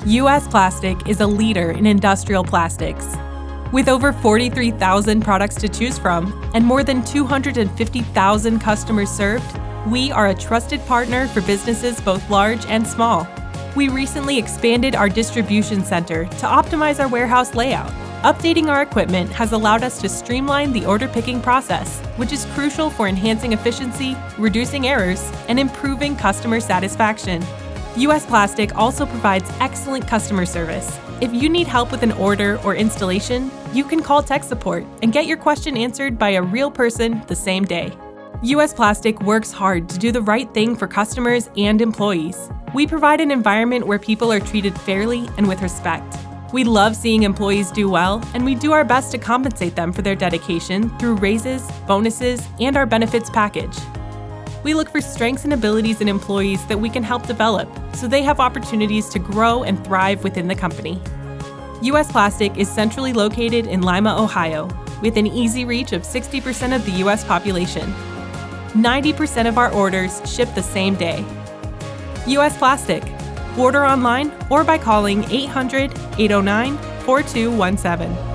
U.S. Plastic is a leader in industrial plastics. With over 43,000 products to choose from and more than 250,000 customers served, we are a trusted partner for businesses both large and small. We recently expanded our distribution center to optimize our warehouse layout. Updating our equipment has allowed us to streamline the order picking process, which is crucial for enhancing efficiency, reducing errors, and improving customer satisfaction. U.S. Plastic also provides excellent customer service. If you need help with an order or installation, you can call tech support and get your question answered by a real person the same day. U.S. Plastic works hard to do the right thing for customers and employees. We provide an environment where people are treated fairly and with respect. We love seeing employees do well, and we do our best to compensate them for their dedication through raises, bonuses, and our benefits package. We look for strengths and abilities in employees that we can help develop so they have opportunities to grow and thrive within the company. U.S. Plastic is centrally located in Lima, Ohio, with an easy reach of 60% of the U.S. population. 90% of our orders ship the same day. U.S. Plastic. Order online or by calling 800-809-4217.